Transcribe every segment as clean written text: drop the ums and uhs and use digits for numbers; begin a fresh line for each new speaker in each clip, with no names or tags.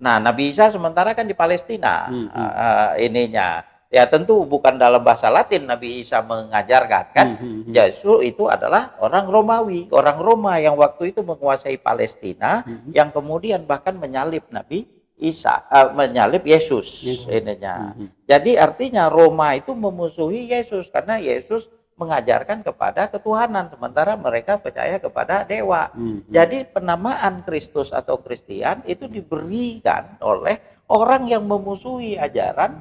Nah, Nabi Isa sementara kan di Palestina ininya. Ya tentu bukan dalam bahasa Latin Nabi Isa mengajarkan kan. Justru itu adalah orang Romawi, orang Roma yang waktu itu menguasai Palestina, yang kemudian bahkan menyalib Nabi Isa, menyalib Yesus ininya. Jadi artinya Roma itu memusuhi Yesus karena Yesus mengajarkan kepada ketuhanan, sementara mereka percaya kepada dewa. Jadi penamaan Kristus atau Kristian itu diberikan oleh orang yang memusuhi ajaran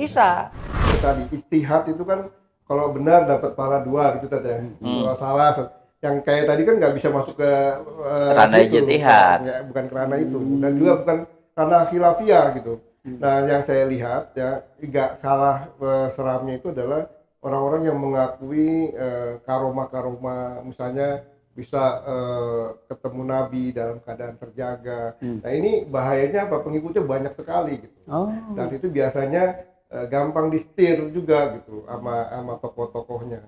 Isa.
Tadi istihad itu kan kalau benar dapat pahala 2 gitu tadi. Kalau salah yang kayak tadi kan nggak bisa masuk ke
ranah ijtihad.
Bukan kerana itu, dan juga bukan karena khilafiyah gitu. Nah, yang saya lihat ya nggak salah seramnya itu adalah orang-orang yang mengakui karomah-karomah, misalnya bisa ketemu Nabi dalam keadaan terjaga. Nah, ini bahayanya apa? Pengikutnya banyak sekali gitu. Dan itu biasanya gampang disetir juga gitu sama tokoh-tokohnya.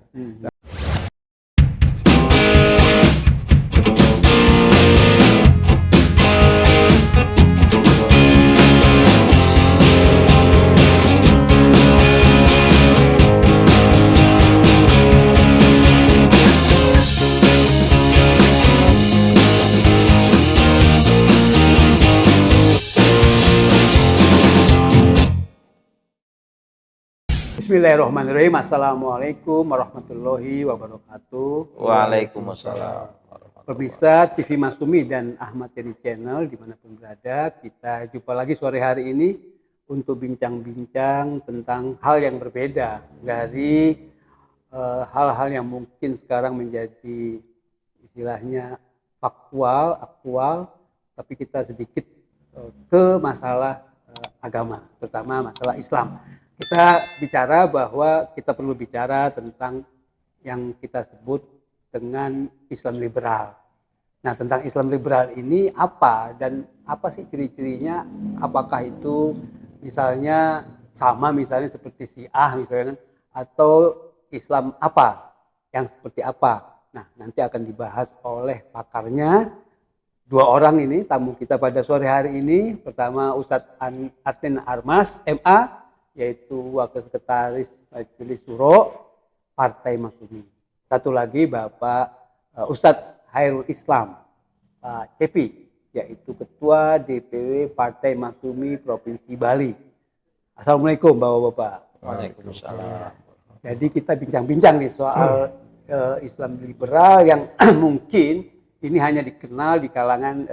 Bismillahirrahmanirrahim. Assalamualaikum warahmatullahi wabarakatuh.
Waalaikumsalam.
Pemirsa TV Masumi dan Ahmad Yani Channel dimanapun berada, kita jumpa lagi sore hari ini untuk bincang-bincang tentang hal yang berbeda dari hal-hal yang mungkin sekarang menjadi istilahnya aktual, tapi kita sedikit ke masalah agama, terutama masalah Islam. Kita bicara bahwa kita perlu bicara tentang yang kita sebut dengan Islam liberal. Nah, tentang Islam liberal ini apa dan apa sih ciri-cirinya? Apakah itu misalnya sama misalnya seperti Syiah misalnya, atau Islam apa yang seperti apa? Nah, nanti akan dibahas oleh pakarnya, 2 orang ini tamu kita pada sore hari ini. Pertama Ustadz Adnan Armas MA, yaitu Wakil Sekretaris Majelis Syuro Partai Masumi. Satu lagi Bapak Ustadz Hairul Islam Pak Cepi, yaitu Ketua DPW Partai Masumi Provinsi Bali. Assalamualaikum Bapak-Bapak.
Waalaikumsalam.
Jadi kita bincang-bincang nih soal Islam liberal yang mungkin ini hanya dikenal di kalangan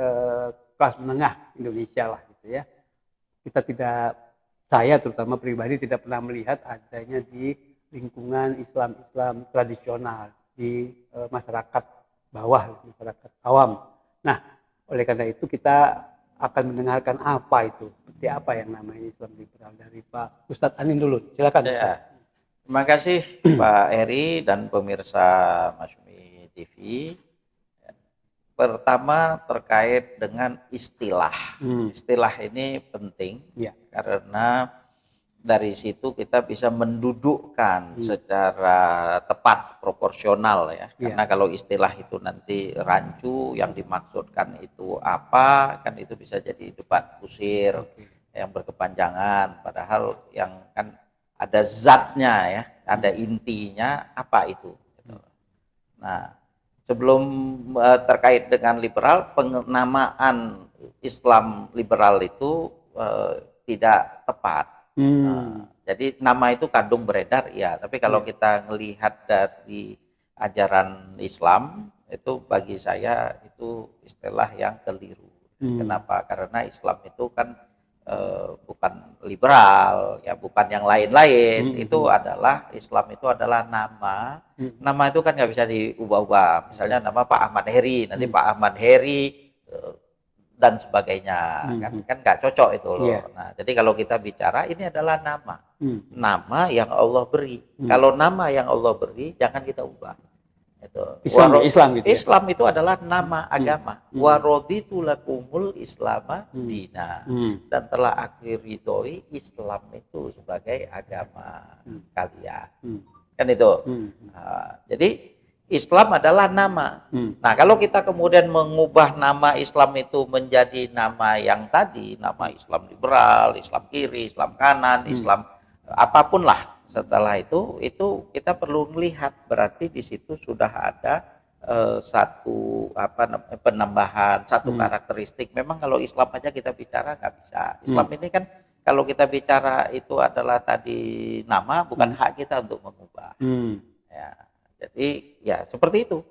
kelas menengah Indonesia lah gitu ya. Saya terutama pribadi tidak pernah melihat adanya di lingkungan Islam tradisional di masyarakat bawah, masyarakat awam. Nah, oleh karena itu kita akan mendengarkan apa itu, seperti apa yang namanya Islam liberal dari Pak Ustadz Anin dulu. Silakan.
Ya. Terima kasih Pak Eri dan pemirsa Masumi TV. Pertama terkait dengan istilah. Istilah ini penting karena dari situ kita bisa mendudukkan secara tepat, proporsional ya. Karena kalau istilah itu nanti rancu, yang dimaksudkan itu apa, kan itu bisa jadi debat kusir yang berkepanjangan. Padahal yang kan ada zatnya ya, ada intinya apa itu. Nah, sebelum terkait dengan liberal, penamaan Islam liberal itu tidak tepat. Jadi nama itu kadung beredar ya, tapi kalau kita melihat dari ajaran Islam itu bagi saya itu istilah yang keliru. Kenapa? Karena Islam itu kan bukan liberal ya, bukan yang lain-lain. Itu adalah Islam itu adalah nama. Nama itu kan nggak bisa diubah-ubah. Misalnya nama Pak Ahmad Heri, nanti Pak Ahmad Heri dan sebagainya, kan nggak cocok itu loh. Nah, jadi kalau kita bicara ini adalah nama yang Allah beri. Kalau nama yang Allah beri jangan kita ubah. Itu.
Islam gitu ya?
Islam itu adalah nama agama. Wa raditu lakumul islama dina. Dan telah aku ridhoi Islam itu sebagai agama kalian. Kan itu. Jadi Islam adalah nama. Nah, kalau kita kemudian mengubah nama Islam itu menjadi nama yang tadi, nama Islam liberal, Islam kiri, Islam kanan, Islam apapun lah, setelah itu kita perlu melihat berarti di situ sudah ada satu penambahan, satu karakteristik. Memang kalau Islam aja kita bicara nggak bisa. Islam ini kan kalau kita bicara itu adalah tadi nama, bukan hak kita untuk mengubah. Ya. Jadi ya seperti itu.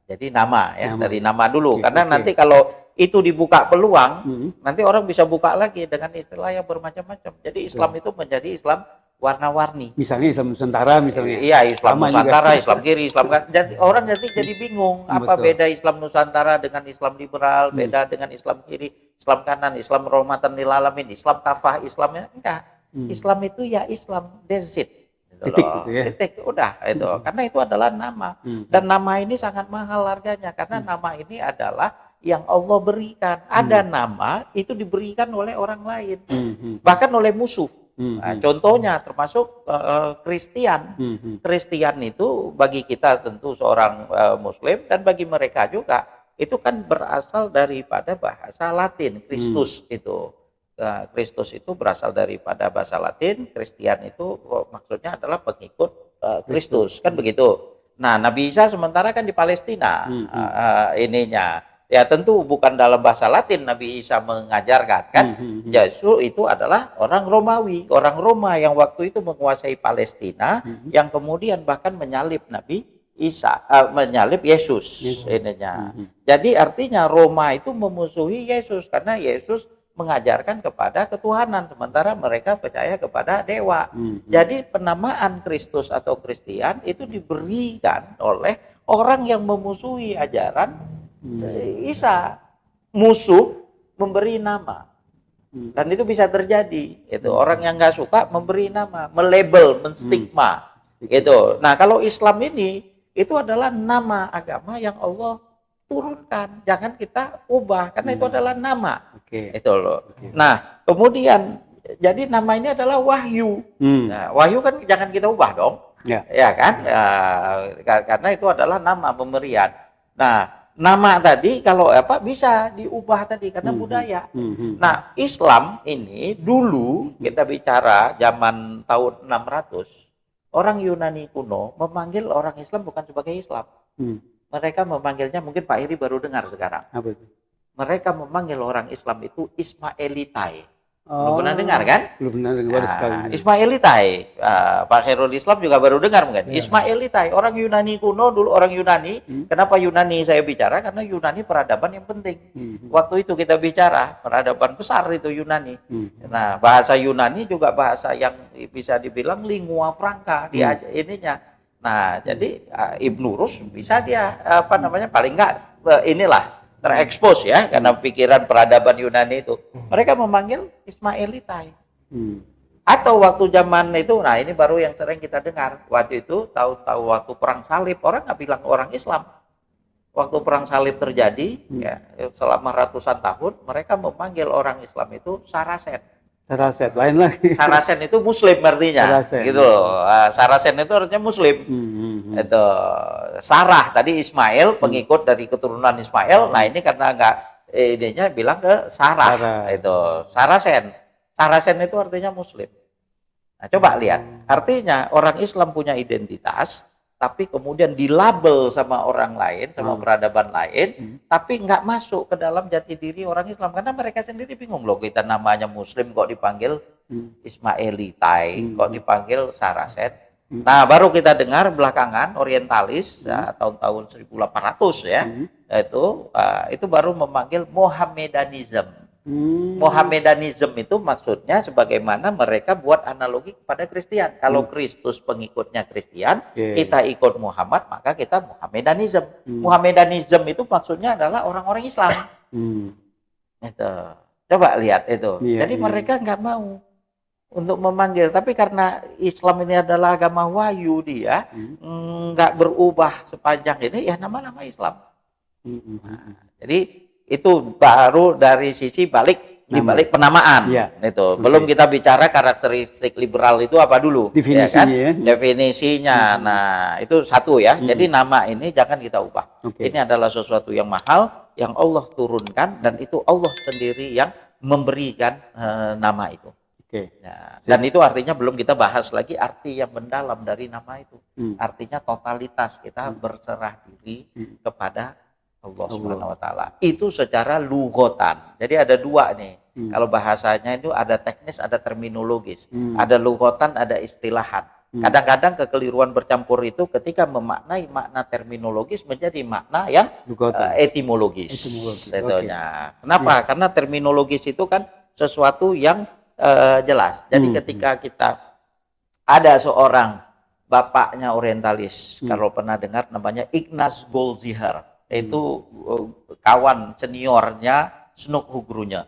Jadi nama ya, dari nama dulu. Karena nanti kalau itu dibuka peluang, nanti orang bisa buka lagi dengan istilah yang bermacam-macam. Jadi Islam itu menjadi Islam warna-warni.
Misalnya Islam Nusantara misalnya.
Iya, Islam
Sama
Nusantara,
juga.
Islam kiri, Islam kan. Jadi orang jadi bingung apa beda Islam Nusantara dengan Islam liberal, beda dengan Islam kiri, Islam kanan, Islam rahmatan lil alamin, Islam kafah, Islamnya enggak. Islam itu ya Islam, that's it.
Titik gitu ya.
Titik, udah itu. Karena itu adalah nama. Dan nama ini sangat mahal harganya karena nama ini adalah yang Allah berikan. Ada nama itu diberikan oleh orang lain. Bahkan oleh musuh. Nah, contohnya termasuk Kristen. Kristen itu bagi kita tentu seorang Muslim dan bagi mereka juga itu kan berasal daripada bahasa Latin, Kristus itu. Kristus itu berasal daripada bahasa Latin, Kristen itu maksudnya adalah pengikut Kristus, kan begitu. Nah, Nabi Isa sementara kan di Palestina ininya. Ya tentu bukan dalam bahasa Latin Nabi Isa mengajarkan kan. Justru itu adalah orang Romawi, orang Roma yang waktu itu menguasai Palestina, yang kemudian bahkan menyalib Nabi Isa, menyalib Yesus ininya. Jadi artinya Roma itu memusuhi Yesus karena Yesus mengajarkan kepada ketuhanan, sementara mereka percaya kepada dewa. Jadi penamaan Kristus atau Kristen itu diberikan oleh orang yang memusuhi ajaran Isa. Musuh memberi nama. Dan itu bisa terjadi. Itu orang yang nggak suka memberi nama, melabel, menstigma. Gitu. Nah, kalau Islam ini itu adalah nama agama yang Allah turunkan, jangan kita ubah karena itu adalah nama. Itu loh. Nah, kemudian jadi nama ini adalah wahyu. Nah, wahyu kan jangan kita ubah dong. Ya kan? Karena itu adalah nama pemberian. Nah, nama tadi kalau apa bisa diubah tadi karena budaya. Nah, Islam ini dulu kita bicara zaman tahun 600, orang Yunani kuno memanggil orang Islam bukan sebagai Islam. Mereka memanggilnya, mungkin Pak Heri baru dengar sekarang.
Apa itu?
Mereka memanggil orang Islam itu Ismailitai. Belum pernah dengar kan?
Belum pernah dengar sekali.
Ismailitai. Pak Khairul Islam juga baru dengar mungkin. Ismailitai, orang Yunani kuno dulu, orang Yunani. Kenapa Yunani saya bicara? Karena Yunani peradaban yang penting. Waktu itu kita bicara peradaban besar itu Yunani. Nah, bahasa Yunani juga bahasa yang bisa dibilang lingua franca dia ininya. Nah, jadi Ibnu Rus bisa dia paling enggak inilah terekspos ya karena pikiran peradaban Yunani itu. Mereka memanggil Ismailitai. Atau waktu zaman itu, nah ini baru yang sering kita dengar. Waktu itu tahu-tahu waktu perang salib orang nggak bilang orang Islam. Waktu perang salib terjadi ya selama ratusan tahun mereka memanggil orang Islam itu Sarasen.
Sarasen lain lagi.
Sarasen itu Muslim artinya, gitu loh. Sarasen itu artinya Muslim. Itu Sarah tadi Ismail, pengikut dari keturunan Ismail. Nah ini karena enggak ininya bilang ke Sarah. Itu Sarasen. Sarasen itu artinya Muslim. Nah coba lihat, artinya orang Islam punya identitas, tapi kemudian dilabel sama orang lain, sama peradaban lain, tapi nggak masuk ke dalam jati diri orang Islam. Karena mereka sendiri bingung loh, kita namanya Muslim kok dipanggil Ismailitai, kok dipanggil Sarasen. Nah baru kita dengar belakangan orientalis, tahun-tahun 1800 ya, itu baru memanggil Mohammedanism. Mohammedanism itu maksudnya sebagaimana mereka buat analogi kepada Kristen. Kalau Kristus pengikutnya Kristen, kita ikut Muhammad, maka kita Mohammedanism. Mohammedanism itu maksudnya adalah orang-orang Islam. Itu. Coba lihat itu. Jadi mereka nggak mau untuk memanggil, tapi karena Islam ini adalah agama wahyu dia, nggak berubah sepanjang ini, ya nama-nama Islam. Nah, jadi itu baru dari sisi balik di balik penamaan. Itu. Belum kita bicara karakteristik liberal itu apa dulu?
Definisinya.
Ya kan? Definisinya. Nah, itu satu ya. Jadi nama ini jangan kita ubah. Ini adalah sesuatu yang mahal yang Allah turunkan dan itu Allah sendiri yang memberikan nama itu. Nah, dan itu artinya belum kita bahas lagi arti yang mendalam dari nama itu. Artinya totalitas kita berserah diri kepada Allah Subhanahu wa taala. Itu secara lughatan. Jadi ada dua nih. Kalau bahasanya itu ada teknis, ada terminologis. Ada lughatan, ada istilahan. Kadang-kadang kekeliruan bercampur itu ketika memaknai makna terminologis menjadi makna yang etimologis. Sebetulnya. Kenapa? Karena terminologis itu kan sesuatu yang jelas. Jadi ketika kita ada seorang bapaknya orientalis, kalau pernah dengar namanya Ignaz Goldziher, itu kawan seniornya Snuk Hugrunya.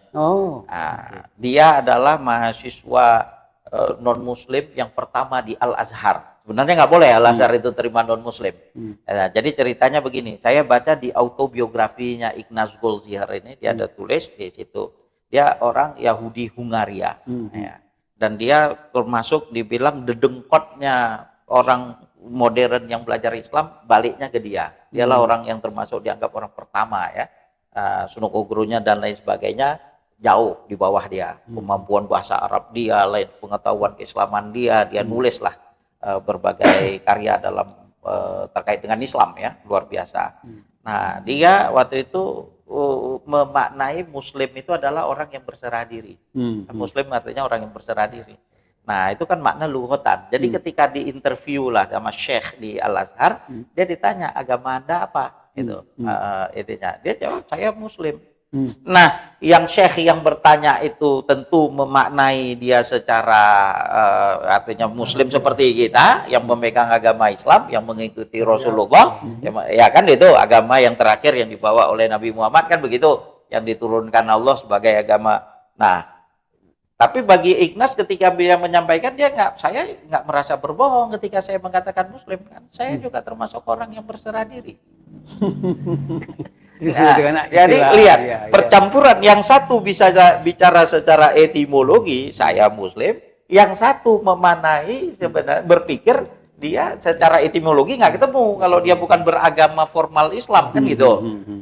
Dia adalah mahasiswa non Muslim yang pertama di Al Azhar. Sebenarnya nggak boleh Al Azhar itu terima non Muslim. Jadi ceritanya begini, saya baca di autobiografinya Ignaz Goldziher ini, dia ada tulis di situ. Dia orang Yahudi Hungaria, dan dia termasuk dibilang dedengkotnya orang modern yang belajar Islam, baliknya ke dia. Dialah orang yang termasuk dianggap orang pertama ya. Snuk Hugrunya dan lain sebagainya jauh di bawah dia. Kemampuan bahasa Arab dia, lain pengetahuan keislaman dia nulislah berbagai karya dalam terkait dengan Islam ya, luar biasa. Nah, dia waktu itu memaknai Muslim itu adalah orang yang berserah diri. Muslim artinya orang yang berserah diri. Nah, itu kan makna lughatan. Jadi ketika diinterview lah sama Syekh di Al Azhar, dia ditanya agama Anda apa? Itu intinya. Dia jawab saya Muslim. Nah, yang Syekh yang bertanya itu tentu memaknai dia secara artinya Muslim seperti kita yang memegang agama Islam, yang mengikuti Rasulullah, ya kan itu agama yang terakhir yang dibawa oleh Nabi Muhammad kan begitu, yang diturunkan Allah sebagai agama. Nah, tapi bagi Ignaz ketika dia menyampaikan saya nggak merasa berbohong ketika saya mengatakan Muslim kan, saya juga termasuk orang yang berserah diri. Jadi lihat percampuran, yang satu bisa bicara secara etimologi saya Muslim, yang satu memanai sebenarnya berpikir dia secara etimologi nggak ketemu kalau dia bukan beragama formal Islam kan gitu.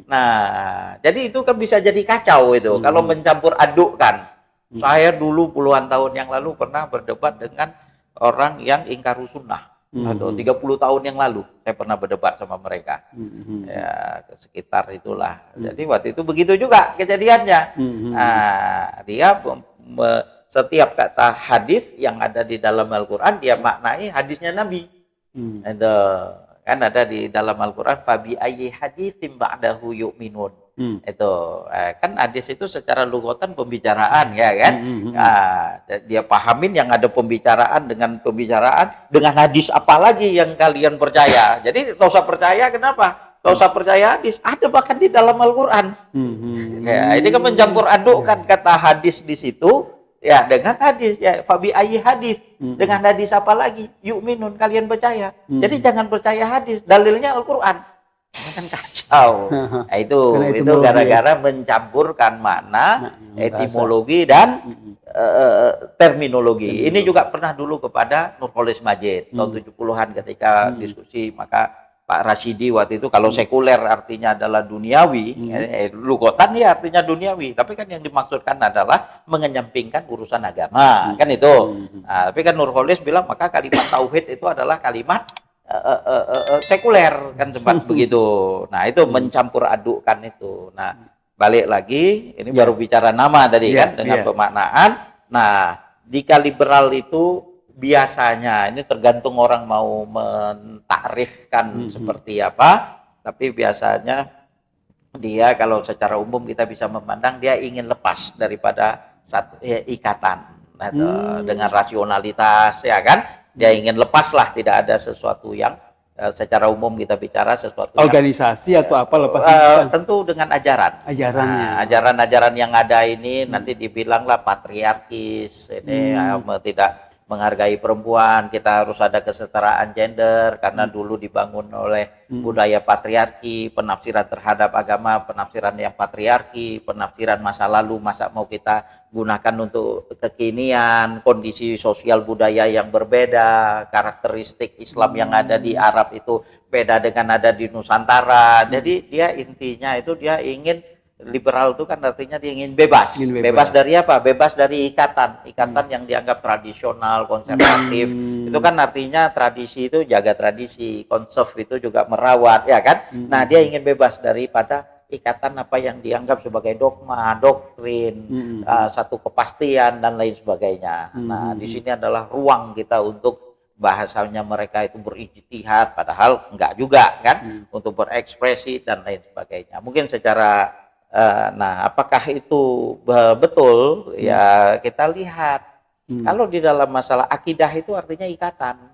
Nah, jadi itu kan bisa jadi kacau itu kalau mencampur adukkan. Saya dulu puluhan tahun yang lalu pernah berdebat dengan orang yang ingkaru sunnah. Atau 30 tahun yang lalu saya pernah berdebat sama mereka. Ya, sekitar itulah. Jadi waktu itu begitu juga kejadiannya. Nah, dia setiap kata hadis yang ada di dalam Al-Qur'an dia maknai hadisnya Nabi. Itu kan ada di dalam Al-Qur'an fabi ayyi haditsim ba'dahu yu'minun. Itu kan hadis itu secara lughatan pembicaraan ya kan. Dia pahamin yang ada pembicaraan dengan hadis apa lagi yang kalian percaya. Jadi tak usah percaya, kenapa? Tak usah percaya hadis, ada bahkan di dalam Al-Qur'an. Ya, ini kan mencampur adukkan kata hadis di situ ya dengan hadis ya, fabi ayyi hadis, dengan hadis apa lagi? Yu'minun, kalian percaya. Jadi jangan percaya hadis, dalilnya Al-Qur'an. Kan kacau. Nah, itu gara-gara mencampurkan makna etimologi dan terminologi. Ini juga pernah dulu kepada Nurholis Majid tahun 70-an ketika diskusi, maka Pak Rashidi waktu itu kalau sekuler artinya adalah duniawi, lughatan ya artinya duniawi, tapi kan yang dimaksudkan adalah mengenyampingkan urusan agama, kan itu. Nah, tapi kan Nurholis bilang maka kalimat tauhid itu adalah kalimat sekuler kan sempat begitu. Nah, itu mencampur adukkan itu. Nah, balik lagi ini baru bicara nama tadi kan dengan pemaknaan. Nah, jika liberal itu biasanya ini tergantung orang mau mentakrifkan seperti apa, tapi biasanya dia kalau secara umum kita bisa memandang dia ingin lepas daripada satu ikatan dengan rasionalitas ya kan. Dia ingin lepas lah, tidak ada sesuatu yang secara umum kita bicara sesuatu
organisasi atau apa lepas
tentu dengan ajarannya. Ajaran-ajaran yang ada ini nanti dibilanglah patriarkis, ini tidak menghargai perempuan, kita harus ada kesetaraan gender karena dulu dibangun oleh budaya patriarki, penafsiran terhadap agama, penafsiran yang patriarki, penafsiran masa lalu, masa mau kita gunakan untuk kekinian, kondisi sosial budaya yang berbeda, karakteristik Islam yang ada di Arab itu beda dengan ada di Nusantara. Jadi dia intinya itu dia ingin liberal itu kan artinya dia ingin bebas. Bebas dari apa? Bebas dari ikatan yang dianggap tradisional, konservatif. Itu kan artinya tradisi itu jaga tradisi, konserv itu juga merawat, ya kan? Nah, dia ingin bebas daripada ikatan apa yang dianggap sebagai dogma, doktrin, satu kepastian dan lain sebagainya. Nah, di sini adalah ruang kita untuk bahasanya mereka itu berijtihad, padahal enggak juga kan, untuk berekspresi dan lain sebagainya. Mungkin secara nah, apakah itu betul? Ya kita lihat. Kalau di dalam masalah akidah itu artinya ikatan.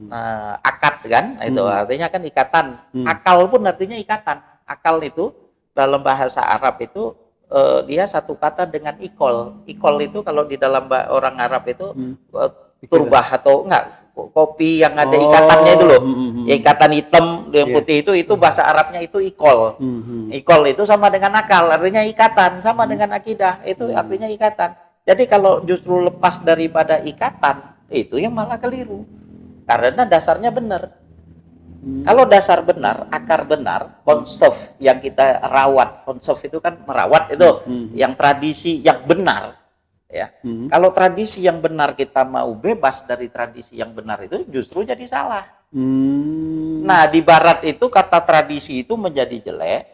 Nah, akad kan, itu artinya kan ikatan. Akal pun artinya ikatan. Akal itu dalam bahasa Arab itu dia satu kata dengan ikol. Ikol itu kalau di dalam orang Arab itu turbah atau enggak, kopi yang ada ikatannya itu loh, ikatan hitam yang putih itu bahasa Arabnya itu ikol. Ikol itu sama dengan akal, artinya ikatan, sama dengan akidah itu artinya ikatan. Jadi kalau justru lepas daripada ikatan itu yang malah keliru, karena dasarnya benar. Kalau dasar benar, akar benar, konserv yang kita rawat, konserv itu kan merawat itu, yang tradisi yang benar. Ya, kalau tradisi yang benar kita mau bebas dari tradisi yang benar itu justru jadi salah. Nah, di Barat itu kata tradisi itu menjadi jelek,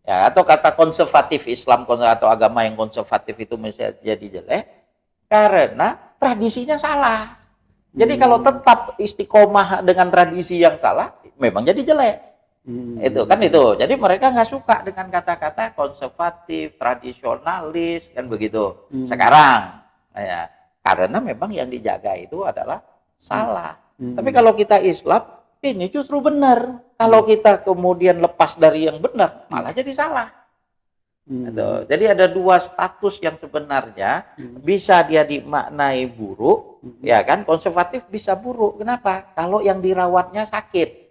ya, atau kata konservatif Islam atau agama yang konservatif itu menjadi jelek karena tradisinya salah. Jadi kalau tetap istiqomah dengan tradisi yang salah, memang jadi jelek. Itu kan itu. Jadi mereka nggak suka dengan kata-kata konservatif, tradisionalis kan begitu. Sekarang ya, karena memang yang dijaga itu adalah salah. Tapi kalau kita Islam ini justru benar. Kalau kita kemudian lepas dari yang benar malah jadi salah. Gitu. Jadi ada dua status yang sebenarnya bisa dia dimaknai buruk, ya kan? Konservatif bisa buruk. Kenapa? Kalau yang dirawatnya sakit.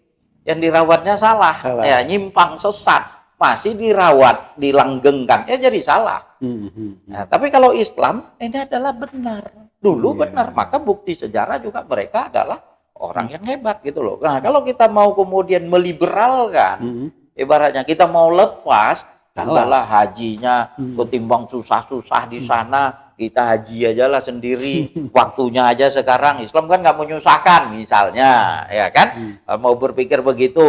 Yang dirawatnya salah, ya nyimpang sesat, masih dirawat, dilanggengkan, ya jadi salah. Nah, tapi kalau Islam ini adalah benar, dulu benar, maka bukti sejarah juga mereka adalah orang yang hebat gitu loh. Nah, kalau kita mau kemudian meliberalkan, ibaratnya kita mau lepas, adalah hajinya ketimbang susah-susah di sana, kita haji aja lah sendiri, waktunya aja sekarang. Islam kan nggak menyusahkan misalnya, ya kan? Mau berpikir begitu,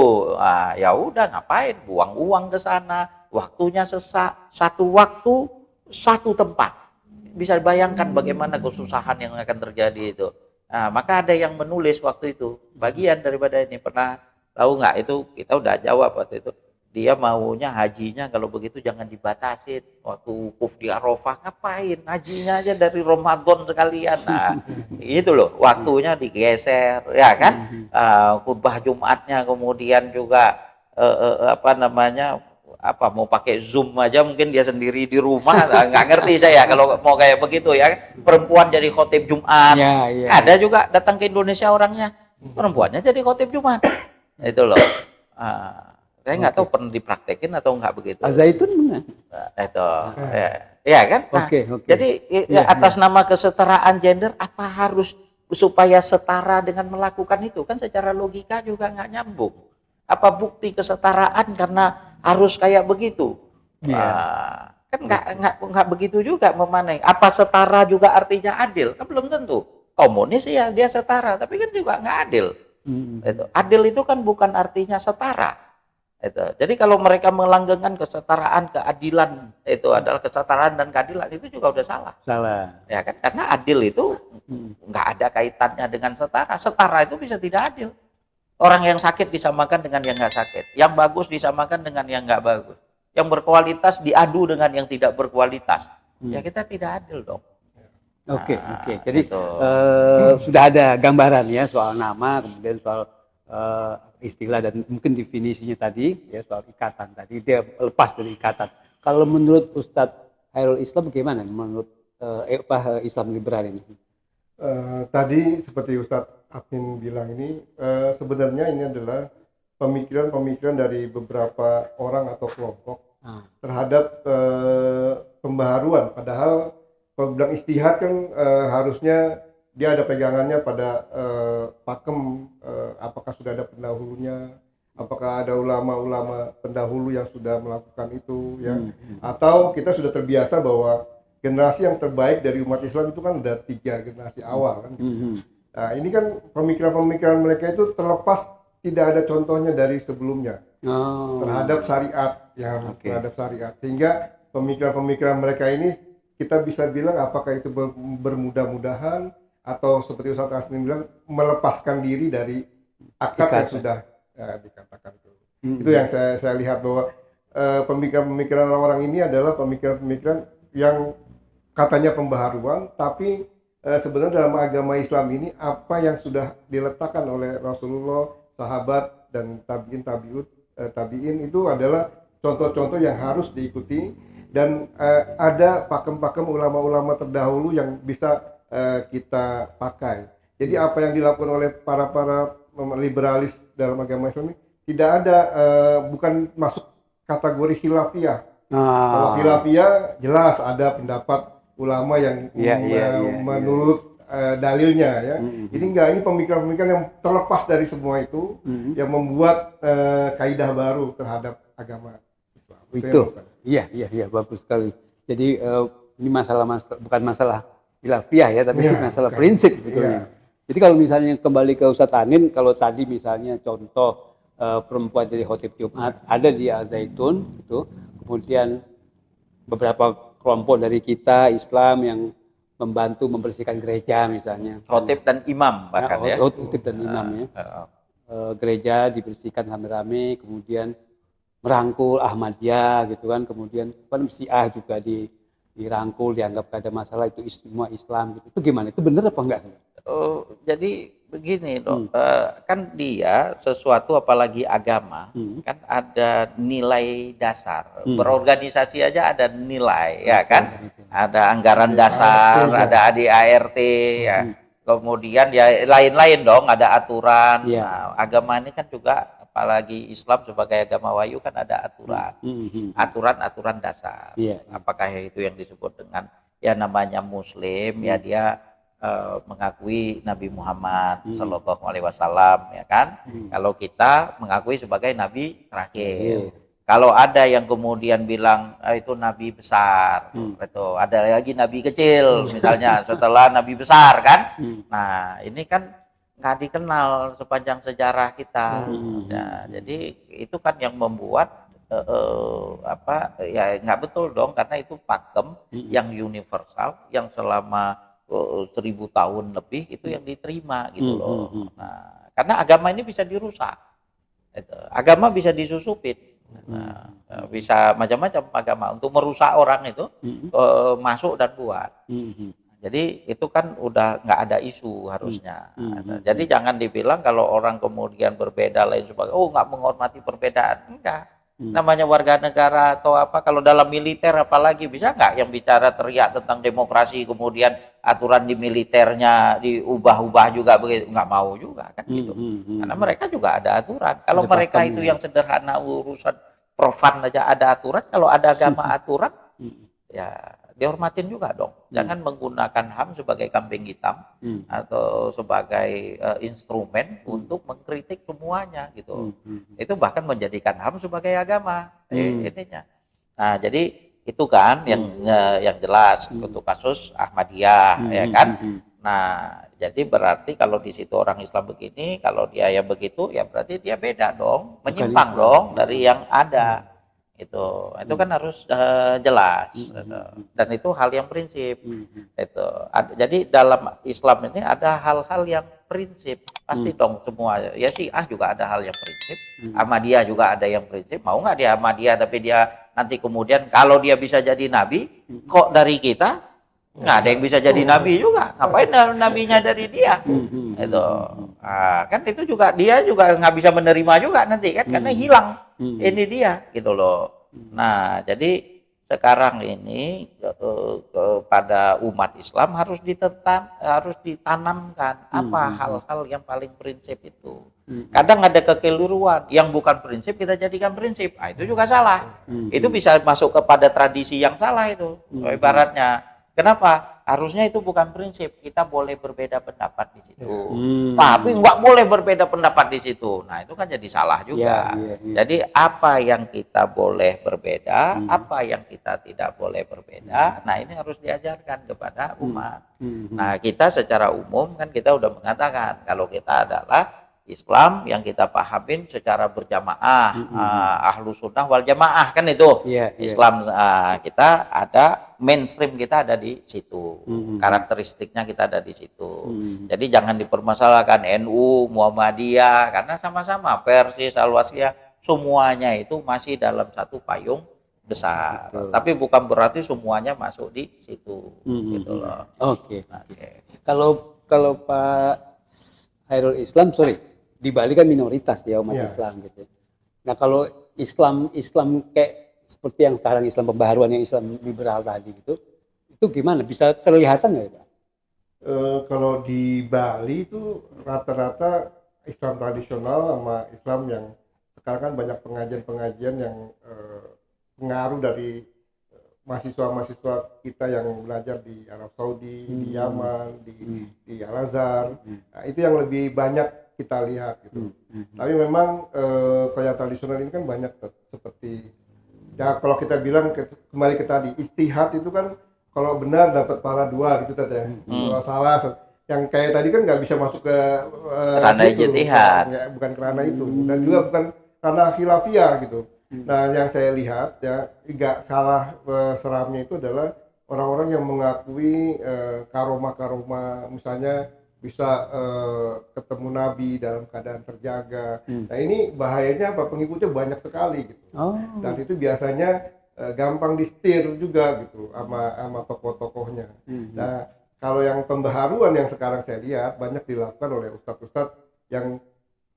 ya udah ngapain, buang uang ke sana, waktunya satu waktu, satu tempat. Bisa bayangkan bagaimana kesusahan yang akan terjadi itu. Nah, maka ada yang menulis waktu itu, bagian daripada ini, pernah tahu nggak itu, kita udah jawab waktu itu. Dia maunya hajinya kalau begitu jangan dibatasin. Waktu wukuf di Arafah ngapain? Hajinya aja dari Ramadan sekalian. Nah, itu loh, waktunya digeser, ya kan? Khutbah Jumatnya kemudian juga mau pakai Zoom aja mungkin dia sendiri di rumah. Nggak ngerti saya kalau mau kayak begitu ya. Perempuan jadi khotib Jumat. Ada juga datang ke Indonesia orangnya, perempuannya jadi khotib Jumat. Itu loh. Saya nggak tahu pernah dipraktekin atau nggak begitu.
Al-Zaitun mana?
Itu, ya kan? Nah, jadi atas nama kesetaraan gender, apa harus supaya setara dengan melakukan itu? Kan secara logika juga nggak nyambung. Apa bukti kesetaraan karena harus kayak begitu? Kan nggak begitu juga memanai. Apa setara juga artinya adil? Kan belum tentu. Komunis ya dia setara, tapi kan juga nggak adil. Adil itu kan bukan artinya setara. Jadi kalau mereka melanggengkan kesetaraan, keadilan, itu adalah kesetaraan dan keadilan, itu juga udah salah. Ya kan? Karena adil itu nggak ada kaitannya dengan setara. Setara itu bisa tidak adil. Orang yang sakit disamakan dengan yang nggak sakit. Yang bagus disamakan dengan yang nggak bagus. Yang berkualitas diadu dengan yang tidak berkualitas. Ya kita tidak adil dong.
Oke. Jadi sudah ada gambaran ya soal nama, kemudian soal istilah dan mungkin definisinya tadi ya soal ikatan tadi, dia lepas dari ikatan. Kalau menurut Ustadz Khairul Islam bagaimana menurut Islam liberal ini?
Tadi seperti Ustadz Admin bilang ini, sebenarnya ini adalah pemikiran-pemikiran dari beberapa orang atau kelompok terhadap pembaharuan. Padahal kalau bilang istihad kan harusnya dia ada pegangannya pada pakem, apakah sudah ada pendahulunya, apakah ada ulama-ulama pendahulu yang sudah melakukan itu, ya, atau kita sudah terbiasa bahwa generasi yang terbaik dari umat Islam itu kan ada 3 generasi awal kan. Nah ini kan pemikiran-pemikiran mereka itu terlepas, tidak ada contohnya dari sebelumnya terhadap syariat, terhadap syariat, sehingga pemikiran-pemikiran mereka ini kita bisa bilang apakah itu bermudah-mudahan atau seperti Ustaz Asmin bilang melepaskan diri dari akad yang sudah dikatakan itu. Itu yang saya lihat bahwa pemikiran-pemikiran orang ini adalah pemikiran-pemikiran yang katanya pembaharuan, tapi sebenarnya dalam agama Islam ini apa yang sudah diletakkan oleh Rasulullah, sahabat dan tabiin itu adalah contoh-contoh yang harus diikuti, dan ada pakem-pakem ulama-ulama terdahulu yang bisa kita pakai. Jadi apa yang dilakukan oleh para liberalis dalam agama Islam ini tidak ada, bukan masuk kategori khilafiyah. Kalau khilafiyah jelas ada pendapat ulama yang menurut dalilnya, ya. Ini enggak, ini pemikiran-pemikiran yang terlepas dari semua itu, yang membuat kaidah baru terhadap agama Islam.
Itu. Iya, bagus sekali. Jadi ini bukan masalah khilafiyah ya, tapi masalah prinsip betulnya. Jadi kalau misalnya kembali ke Ustadz Anin, kalau tadi misalnya contoh perempuan jadi khotib Jumat ada di Al-Zaitun itu, kemudian beberapa kelompok dari kita Islam yang membantu membersihkan gereja misalnya.
Khotib dan imam bahkan ya.
Khotib dan imam ya. Gereja dibersihkan rame-rame, kemudian merangkul Ahmadiyah gitu kan, kemudian Syiah juga dirangkul, dianggap gak ada masalah, itu semua Islam gitu. Itu gimana? Itu benar apa enggak?
Jadi begini dong, kan dia sesuatu apalagi agama kan ada nilai dasar, berorganisasi aja ada nilai ya kan, ada anggaran dasar, ada ADART ya, kemudian ya lain-lain dong, ada aturan. Nah, agama ini kan juga apalagi Islam sebagai agama wahyu kan ada aturan dasar. Apakah itu yang disebut dengan ya namanya Muslim, ya dia mengakui Nabi Muhammad Sallallahu Alaihi Wasallam, ya kan? Kalau kita mengakui sebagai Nabi terakhir. Kalau ada yang kemudian bilang itu Nabi besar, itu ada lagi Nabi kecil, misalnya setelah Nabi besar kan? Nah ini kan nggak dikenal sepanjang sejarah kita. Nah, jadi itu kan yang membuat ya nggak betul dong, karena itu pakem yang universal yang selama 1000 tahun lebih itu yang diterima gitu loh. Nah, karena agama ini bisa dirusak, agama bisa disusupin, bisa macam-macam agama untuk merusak orang itu masuk dan buat. Jadi itu kan udah nggak ada isu harusnya. Jadi jangan dibilang kalau orang kemudian berbeda lain sebagainya, oh nggak menghormati perbedaan, enggak. Namanya warga negara atau apa, kalau dalam militer apalagi bisa nggak yang bicara teriak tentang demokrasi kemudian aturan di militernya diubah-ubah juga begitu, nggak mau juga kan gitu. Karena mereka juga ada aturan. Kalau mereka itu yang sederhana urusan profan aja ada aturan, kalau ada agama aturan ya dihormatin juga dong. Jangan menggunakan HAM sebagai kambing hitam atau sebagai instrumen untuk mengkritik semuanya gitu. Itu bahkan menjadikan HAM sebagai agama ininya. Nah, jadi itu kan yang jelas untuk kasus Ahmadiyah ya kan. Nah, jadi berarti kalau di situ orang Islam begini, kalau dia yang begitu ya berarti dia beda dong, menyimpang dong dari yang ada. Itu kan harus jelas, dan itu hal yang prinsip. Jadi dalam Islam ini ada hal-hal yang prinsip pasti dong semua. Ya Syiah juga ada hal yang prinsip, Ahmadiyah juga ada yang prinsip. Mau nggak dia Ahmadiyah tapi dia nanti kemudian kalau dia bisa jadi nabi, kok dari kita nggak ada yang bisa jadi nabi juga? Ngapain nabinya dari dia? Kan itu juga dia juga nggak bisa menerima juga nanti kan, karena hilang ini dia gitu loh. Nah, jadi sekarang ini kepada umat Islam harus ditanamkan apa hal-hal yang paling prinsip itu. Kadang ada kekeliruan yang bukan prinsip kita jadikan prinsip. Nah, itu juga salah. Itu bisa masuk kepada tradisi yang salah itu. Ibaratnya, kenapa? Harusnya itu bukan prinsip. Kita boleh berbeda pendapat di situ. Tapi nggak boleh berbeda pendapat di situ. Nah, itu kan jadi salah juga. Jadi apa yang kita boleh berbeda, apa yang kita tidak boleh berbeda, nah ini harus diajarkan kepada umat. Nah, kita secara umum kan kita udah mengatakan kalau kita adalah Islam yang kita pahamin secara berjamaah, ahlu sunnah wal jamaah kan itu. Islam kita ada mainstream, kita ada di situ, karakteristiknya kita ada di situ. Jadi jangan dipermasalahkan NU, Muhammadiyah, karena sama-sama Persis, Al-Wasliyah, semuanya itu masih dalam satu payung besar. Tapi bukan berarti semuanya masuk di situ, gitu loh.
Oke. Kalau Pak Khairul Islam, di Bali kan minoritas ya umat Islam gitu. Nah kalau Islam kayak seperti yang sekarang Islam pembaharuan, yang Islam liberal tadi gitu, itu gimana? Bisa terlihatan nggak Pak?
Kalau di Bali itu rata-rata Islam tradisional sama Islam yang sekarang kan banyak pengajian-pengajian yang pengaruh dari mahasiswa-mahasiswa kita yang belajar di Arab Saudi, di Yaman, di Al-Azhar. Nah, itu yang lebih banyak kita lihat gitu. Tapi memang kayak tradisional ini kan banyak seperti ya kalau kita bilang kembali ke tadi istihad itu kan kalau benar dapat pahala 2 gitu tadi ya. Kalau salah yang kayak tadi kan nggak bisa masuk ke
karena ijtihad.
Bukan karena itu dan juga bukan karena khilafiyah gitu. Nah, yang saya lihat ya nggak salah seramnya itu adalah orang-orang yang mengakui karomah-karomah, misalnya bisa ketemu Nabi dalam keadaan terjaga. Nah, ini bahayanya apa? Pengikutnya banyak sekali gitu. Dan itu biasanya gampang disetir juga gitu sama tokoh-tokohnya. Nah, kalau yang pembaharuan yang sekarang saya lihat banyak dilakukan oleh ustadz-ustadz yang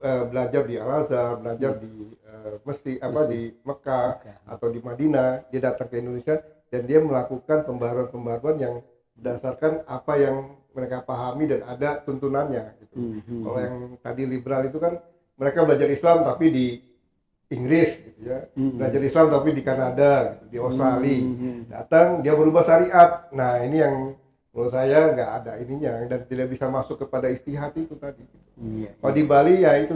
belajar di Al-Azhar, belajar di Mesir, di Mekah atau di Madinah. Dia datang ke Indonesia dan dia melakukan pembaharuan-pembaharuan yang berdasarkan apa yang mereka pahami dan ada tuntunannya gitu. Kalau yang tadi liberal itu kan mereka belajar Islam tapi di Inggris gitu ya. Belajar Islam tapi di Kanada gitu, di Australia. Datang dia berubah syariat. Nah, ini yang menurut saya nggak ada ininya dan tidak bisa masuk kepada istihad itu tadi. Kalau di Bali ya itu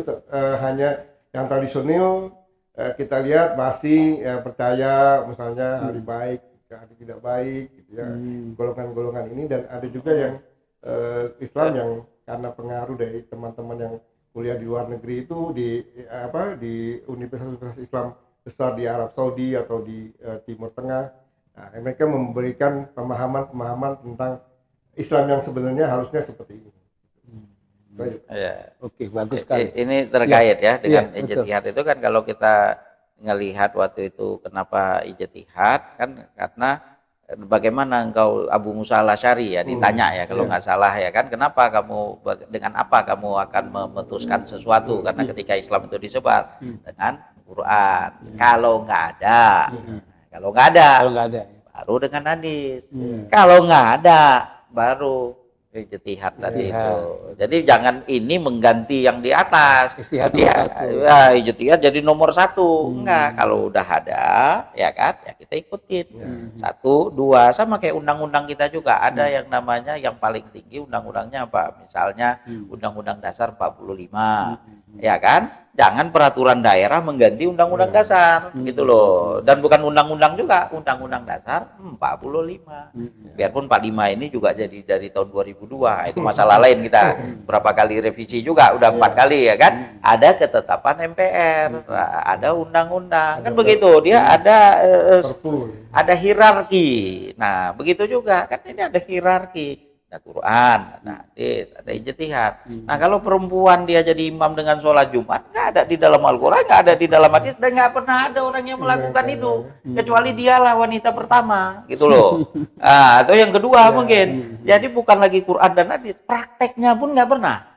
hanya yang tradisional kita lihat masih percaya misalnya hari baik, hari tidak baik gitu ya. Golongan-golongan ini dan ada juga yang Islam yang karena pengaruh dari teman-teman yang kuliah di luar negeri itu di universitas Islam besar di Arab Saudi atau di Timur Tengah. Nah, mereka memberikan pemahaman tentang Islam yang sebenarnya harusnya seperti ini.
Oke, bagus sekali.
Ini terkait ya dengan ijtihad itu kan kalau kita ngelihat waktu itu kenapa ijtihad kan karena bagaimana engkau Abu Musa al-Asy'ari ya ditanya ya kalau nggak salah ya kan kenapa kamu dengan apa kamu akan memutuskan sesuatu karena ketika Islam itu disebar dengan Quran kalau nggak ada baru dengan hadis kalau nggak ada baru ijtihad tadi itu. Jadi jangan ini mengganti yang di atas. Ijtihad jadi nomor 1. Enggak, kalau udah ada ya kan, ya kita ikutin. 1, 2 sama kayak undang-undang kita juga ada yang namanya yang paling tinggi undang-undangnya apa? Misalnya Undang-Undang Dasar 45. Ya kan? Jangan peraturan daerah mengganti undang-undang dasar gitu loh. Dan bukan undang-undang juga, undang-undang dasar 45. Biarpun 45 ini juga jadi dari tahun 2002. Itu masalah lain kita berapa kali revisi juga, udah 4 kali ya kan. Ada ketetapan MPR, ada undang-undang. Kan begitu, dia ada hierarki. Nah, begitu juga kan ini ada hierarki. ada Quran, ada hadis, ada ijtihad. Nah kalau perempuan dia jadi imam dengan sholat Jumat, nggak ada di dalam Al-Quran, nggak ada di dalam hadis, dan nggak pernah ada orang yang melakukan itu, kecuali dialah wanita pertama, gitu loh. Nah, atau yang kedua mungkin, jadi bukan lagi Quran dan hadis, prakteknya pun nggak pernah.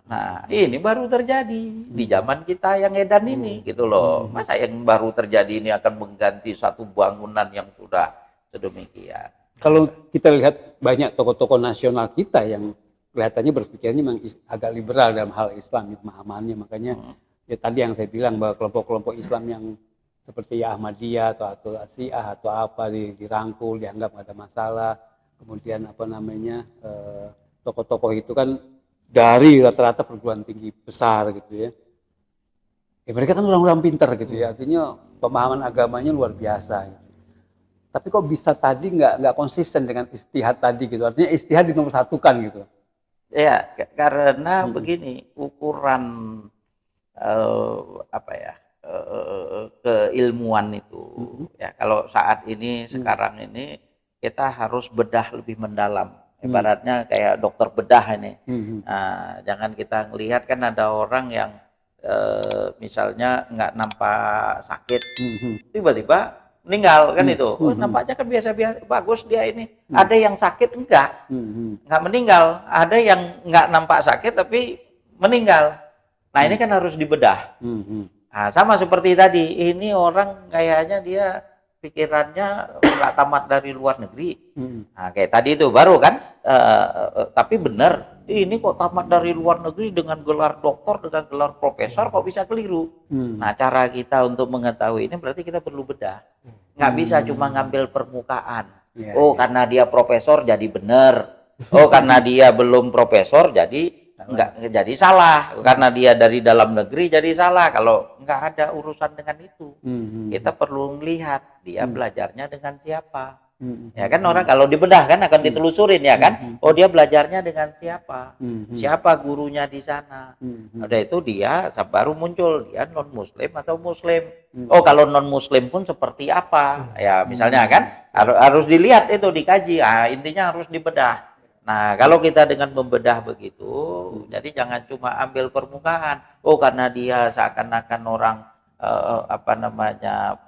Nah ini baru terjadi di zaman kita yang edan ini, gitu loh. Masa yang baru terjadi ini akan mengganti satu bangunan yang sudah sedemikian.
Kalau kita lihat banyak tokoh-tokoh nasional kita yang kelihatannya berpikirnya memang agak liberal dalam hal Islam pemahamannya, makanya ya tadi yang saya bilang bahwa kelompok-kelompok Islam yang seperti ya Ahmadiyah atau Syiah atau apa dirangkul, dianggap nggak ada masalah. Kemudian apa namanya tokoh-tokoh itu kan dari rata-rata perguruan tinggi besar gitu ya. Ya mereka kan orang-orang pintar gitu ya, artinya pemahaman agamanya luar biasa. Gitu. Tapi kok bisa tadi nggak konsisten dengan istihad tadi gitu, artinya istihad dinomorsatukan gitu.
Ya, karena begini, ukuran keilmuan itu, ya kalau saat ini sekarang ini kita harus bedah lebih mendalam. Ibaratnya kayak dokter bedah ini. Nah, jangan kita ngelihat kan ada orang yang misalnya nggak nampak sakit, tiba-tiba meninggal kan itu. Oh, nampaknya kan biasa-biasa, bagus dia ini. Ada yang sakit enggak meninggal. Ada yang enggak nampak sakit tapi meninggal. Nah ini kan harus dibedah. Nah, sama seperti tadi, ini orang kayaknya dia pikirannya enggak tamat dari luar negeri. Nah, kayak tadi itu baru kan, tapi benar. Ini kok tamat dari luar negeri dengan gelar doktor, dengan gelar profesor, kok bisa keliru? Nah, cara kita untuk mengetahui ini berarti kita perlu bedah. Nggak bisa cuma ngambil permukaan. Karena dia profesor jadi benar. Karena dia belum profesor jadi nggak jadi salah. Karena dia dari dalam negeri jadi salah. Kalau nggak ada urusan dengan itu, kita perlu melihat dia belajarnya dengan siapa. Ya kan orang kalau dibedah kan akan ditelusurin ya kan. Oh dia belajarnya dengan siapa? Siapa gurunya di sana? Udah itu dia baru muncul dia non muslim atau muslim. Oh kalau non muslim pun seperti apa? Ya misalnya kan harus dilihat itu dikaji. Intinya harus dibedah. Nah kalau kita dengan membedah begitu, jadi jangan cuma ambil permukaan. Oh karena dia seakan-akan orang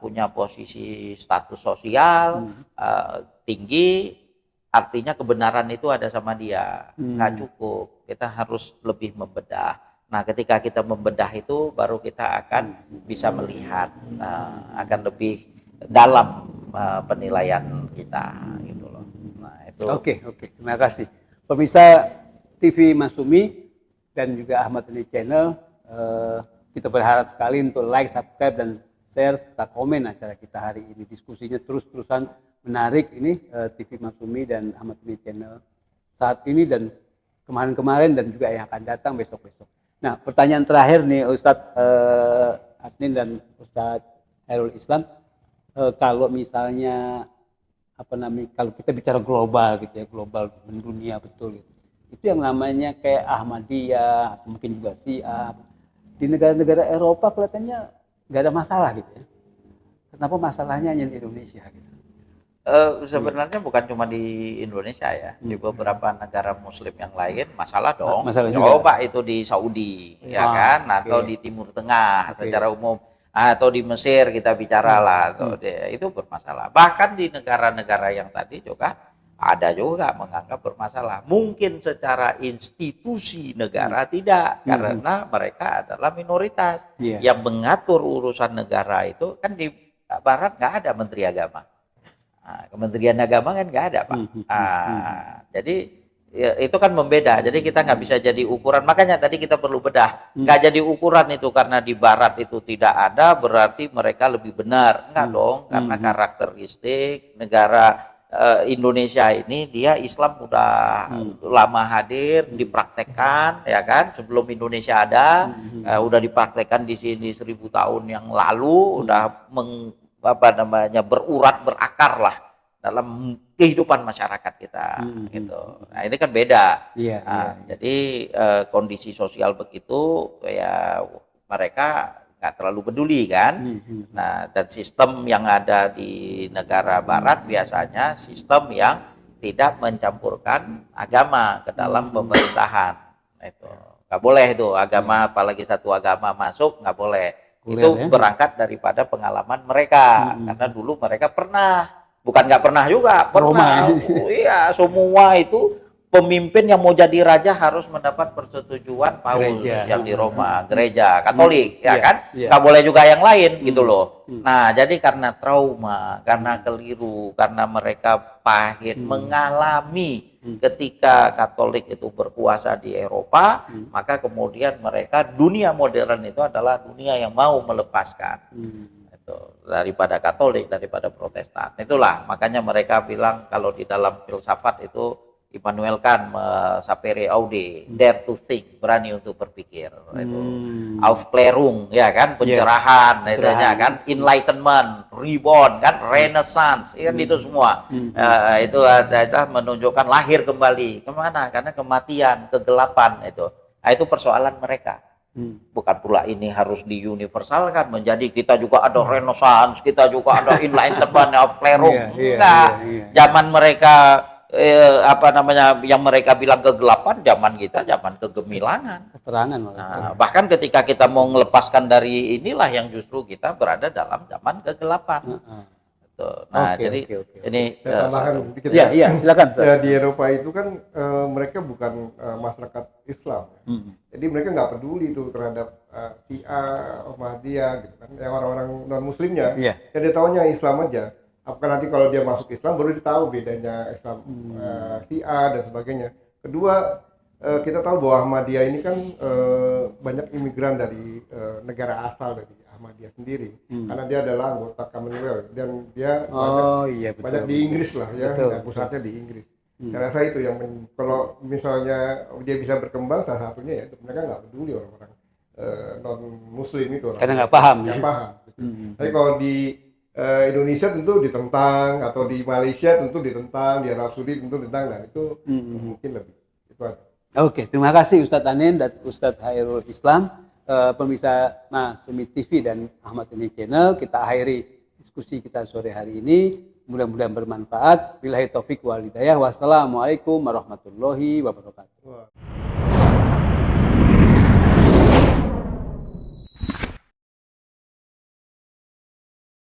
punya posisi status sosial tinggi, artinya kebenaran itu ada sama dia. Nggak cukup, kita harus lebih membedah. Nah ketika kita membedah itu baru kita akan bisa melihat akan lebih dalam penilaian kita gitu loh. Nah itu.
Oke, terima kasih pemirsa TV Masumi dan juga Ahmad Dhani Channel. Kita berharap sekali untuk like, subscribe, dan share, serta komen acara kita hari ini. Diskusinya terus-terusan menarik ini TV Masumi dan Ahmad Dhani Channel saat ini dan kemarin-kemarin dan juga yang akan datang besok-besok. Nah, pertanyaan terakhir nih Ustadz Adnin dan Ustadz Khairul Islam, kalau misalnya kalau kita bicara global gitu ya, global mendunia betul gitu. Itu yang namanya kayak Ahmadiyah, mungkin juga Syiah. Di negara-negara Eropa kelihatannya nggak ada masalah gitu ya. Kenapa masalahnya hanya di Indonesia gitu?
Sebenarnya bukan cuma di Indonesia ya, di beberapa negara Muslim yang lain masalah dong. Coba itu di Saudi, ya kan, atau di Timur Tengah secara umum, atau di Mesir kita bicara lah, itu bermasalah. Bahkan di negara-negara yang tadi juga ada juga menganggap bermasalah. Mungkin secara institusi negara tidak, karena mereka adalah minoritas. Yang mengatur urusan negara itu kan di Barat nggak ada Menteri Agama. Kementerian Agama kan nggak ada Pak. Jadi ya, itu kan membeda. Jadi kita nggak bisa jadi ukuran. Makanya tadi kita perlu bedah. Nggak jadi ukuran itu karena di Barat itu tidak ada berarti mereka lebih benar. Nggak dong. Karena karakteristik negara Indonesia ini dia Islam udah lama hadir, dipraktekkan ya kan. Sebelum Indonesia ada, udah dipraktekkan di sini 1000 tahun yang lalu, udah berurat berakar lah dalam kehidupan masyarakat kita gitu. Nah ini kan beda. Jadi kondisi sosial begitu ya mereka nggak terlalu peduli kan. Nah dan sistem yang ada di negara Barat biasanya sistem yang tidak mencampurkan agama ke dalam pemerintahan. Itu nggak boleh itu agama, apalagi satu agama masuk nggak boleh. Itu
ya?
berangkat daripada pengalaman mereka, karena dulu mereka pernah, bukan nggak pernah juga, pernah. Iya, semua itu pemimpin yang mau jadi raja harus mendapat persetujuan paus yang di Roma, gereja Katolik, ya kan? Nggak boleh juga yang lain gitu loh. Nah, jadi karena trauma, karena keliru, karena mereka pahit mengalami ketika Katolik itu berkuasa di Eropa, maka kemudian mereka, dunia modern itu adalah dunia yang mau melepaskan itu daripada Katolik, daripada Protestan. Itulah makanya mereka bilang kalau di dalam filsafat itu Immanuel Kant, sapere aude, dare to think, berani untuk berpikir. Itu Aufklärung, ya kan, pencerahan, itunya kan, enlightenment, reborn, kan, renaissance, kan itu semua. Itu adalah menunjukkan lahir kembali. Kemana? Karena kematian, kegelapan itu. Nah, itu persoalan mereka. Bukan pula ini harus diuniversalkan menjadi kita juga ada renaissance, kita juga ada enlightenment, Aufklärung. Enggak. Zaman mereka yang mereka bilang kegelapan, zaman kita zaman kegemilangan, keterangan. Nah, bahkan ketika kita mau melepaskan dari inilah yang justru kita berada dalam zaman kegelapan. Nah, jadi ini
tambahan dikit
ya, silakan.
Ya, di Eropa itu kan mereka bukan masyarakat Islam, jadi mereka nggak peduli itu terhadap Syiah, Ahmadiyah, gitu kan, yang orang-orang non Muslimnya, yang dia tahunya Islam aja. Apakah nanti kalau dia masuk Islam baru dia tahu bedanya Islam Syiah dan sebagainya. Kedua, kita tahu bahwa Ahmadiyah ini kan banyak imigran dari negara asal dari Ahmadiyah sendiri, karena dia adalah anggota Commonwealth dan dia banyak di Inggris lah ya, dan pusatnya di Inggris. Saya rasa itu yang kalau misalnya dia bisa berkembang, salah satunya ya mereka nggak peduli orang-orang non Muslim itu,
karena nggak paham.
Tapi kalau di Indonesia tentu ditentang, atau di Malaysia tentu ditentang, di Arab Saudi tentu ditentang, dan itu mungkin lebih itu aja.
Oke, terima kasih Ustadz Anin dan Ustadz Hairul Islam, pemirsa Masumi TV dan Ahmad Yani Channel. Kita akhiri diskusi kita sore hari ini, mudah-mudahan bermanfaat. Billahi taufik wal hidayah. Wassalamualaikum warahmatullahi wabarakatuh.